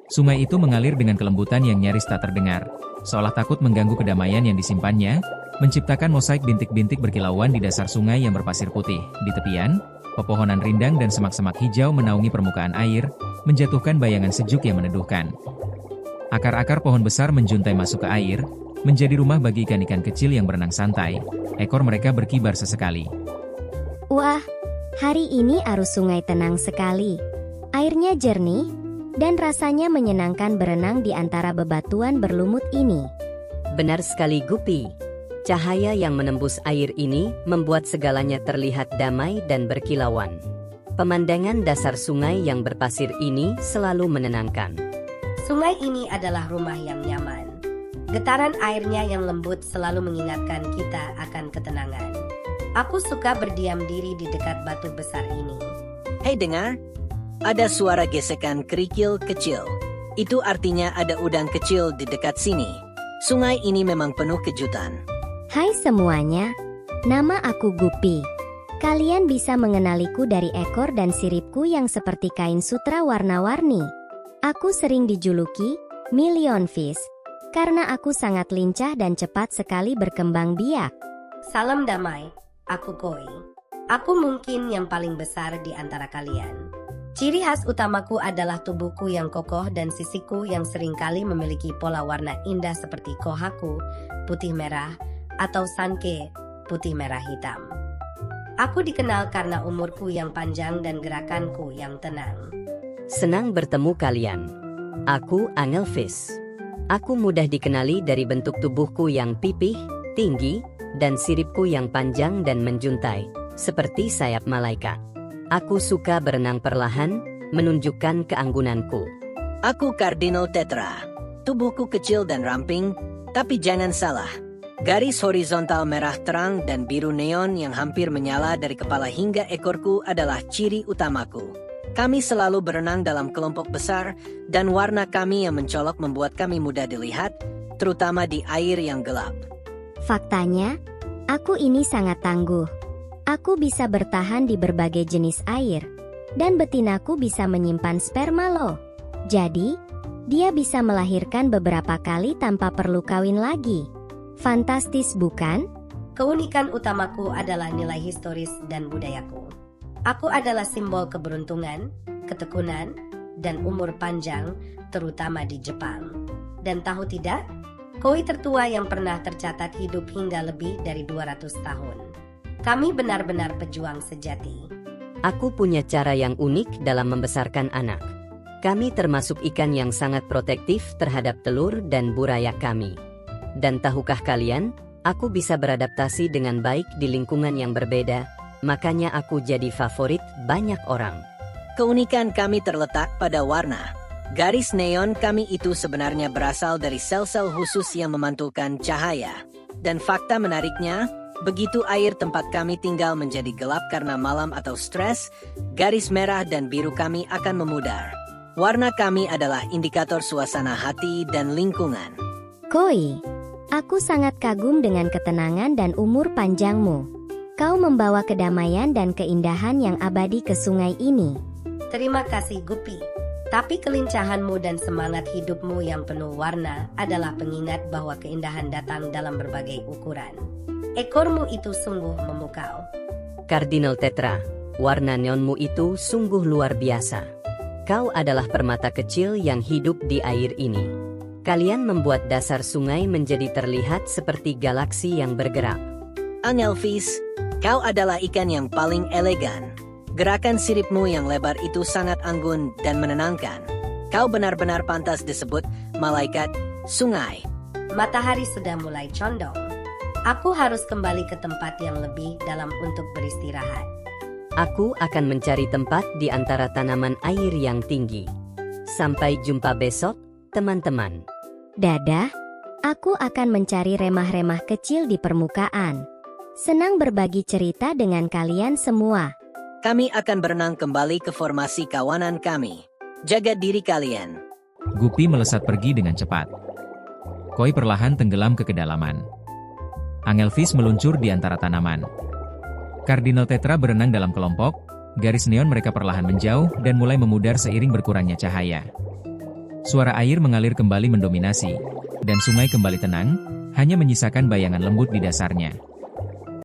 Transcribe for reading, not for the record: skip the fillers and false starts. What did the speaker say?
Sungai itu mengalir dengan kelembutan yang nyaris tak terdengar, seolah takut mengganggu kedamaian yang disimpannya, menciptakan mosaik bintik-bintik berkilauan di dasar sungai yang berpasir putih. Di tepian, pepohonan rindang dan semak-semak hijau menaungi permukaan air, menjatuhkan bayangan sejuk yang meneduhkan. Akar-akar pohon besar menjuntai masuk ke air, menjadi rumah bagi ikan-ikan kecil yang berenang santai. Ekor mereka berkibar sesekali. Wah, hari ini arus sungai tenang sekali. Airnya jernih, dan rasanya menyenangkan berenang di antara bebatuan berlumut ini. Benar sekali Guppy. Cahaya yang menembus air ini membuat segalanya terlihat damai dan berkilauan. Pemandangan dasar sungai yang berpasir ini selalu menenangkan. Sungai ini adalah rumah yang nyaman. Getaran airnya yang lembut selalu mengingatkan kita akan ketenangan. Aku suka berdiam diri di dekat batu besar ini. Hei dengar, ada suara gesekan kerikil kecil. Itu artinya ada udang kecil di dekat sini. Sungai ini memang penuh kejutan. Hai semuanya, nama aku Guppy. Kalian bisa mengenaliku dari ekor dan siripku yang seperti kain sutra warna-warni. Aku sering dijuluki Million Fish, karena aku sangat lincah dan cepat sekali berkembang biak. Salam damai, aku Koi. Aku mungkin yang paling besar di antara kalian. Ciri khas utamaku adalah tubuhku yang kokoh dan sisiku yang seringkali memiliki pola warna indah seperti kohaku, putih merah, atau sanke, putih merah hitam. Aku dikenal karena umurku yang panjang dan gerakanku yang tenang. Senang bertemu kalian. Aku Angelfish. Aku mudah dikenali dari bentuk tubuhku yang pipih, tinggi, dan siripku yang panjang dan menjuntai, seperti sayap malaikat. Aku suka berenang perlahan, menunjukkan keanggunanku. Aku Cardinal Tetra. Tubuhku kecil dan ramping, tapi jangan salah. Garis horizontal merah terang dan biru neon yang hampir menyala dari kepala hingga ekorku adalah ciri utamaku. Kami selalu berenang dalam kelompok besar, dan warna kami yang mencolok membuat kami mudah dilihat, terutama di air yang gelap. Faktanya, aku ini sangat tangguh. Aku bisa bertahan di berbagai jenis air, dan betinaku bisa menyimpan sperma loh. Jadi, dia bisa melahirkan beberapa kali tanpa perlu kawin lagi. Fantastis bukan? Keunikan utamaku adalah nilai historis dan budayaku. Aku adalah simbol keberuntungan, ketekunan, dan umur panjang, terutama di Jepang. Dan tahu tidak, Koi tertua yang pernah tercatat hidup hingga lebih dari 200 tahun. Kami benar-benar pejuang sejati. Aku punya cara yang unik dalam membesarkan anak. Kami termasuk ikan yang sangat protektif terhadap telur dan buraya kami. Dan tahukah kalian, aku bisa beradaptasi dengan baik di lingkungan yang berbeda, makanya aku jadi favorit banyak orang. Keunikan kami terletak pada warna. Garis neon kami itu sebenarnya berasal dari sel-sel khusus yang memantulkan cahaya. Dan fakta menariknya, begitu air tempat kami tinggal menjadi gelap karena malam atau stres, garis merah dan biru kami akan memudar. Warna kami adalah indikator suasana hati dan lingkungan. Koi, aku sangat kagum dengan ketenangan dan umur panjangmu. Kau membawa kedamaian dan keindahan yang abadi ke sungai ini. Terima kasih Guppy. Tapi kelincahanmu dan semangat hidupmu yang penuh warna adalah pengingat bahwa keindahan datang dalam berbagai ukuran. Ekormu itu sungguh memukau. Cardinal Tetra, warna neonmu itu sungguh luar biasa. Kau adalah permata kecil yang hidup di air ini. Kalian membuat dasar sungai menjadi terlihat seperti galaksi yang bergerak. Angelfish, kau adalah ikan yang paling elegan. Gerakan siripmu yang lebar itu sangat anggun dan menenangkan. Kau benar-benar pantas disebut malaikat sungai. Matahari sudah mulai condong. Aku harus kembali ke tempat yang lebih dalam untuk beristirahat. Aku akan mencari tempat di antara tanaman air yang tinggi. Sampai jumpa besok, teman-teman. Dadah, aku akan mencari remah-remah kecil di permukaan. Senang berbagi cerita dengan kalian semua. Kami akan berenang kembali ke formasi kawanan kami. Jaga diri kalian. Guppy melesat pergi dengan cepat. Koi perlahan tenggelam ke kedalaman. Angelfish meluncur di antara tanaman. Cardinal Tetra berenang dalam kelompok, garis neon mereka perlahan menjauh dan mulai memudar seiring berkurangnya cahaya. Suara air mengalir kembali mendominasi, dan sungai kembali tenang, hanya menyisakan bayangan lembut di dasarnya.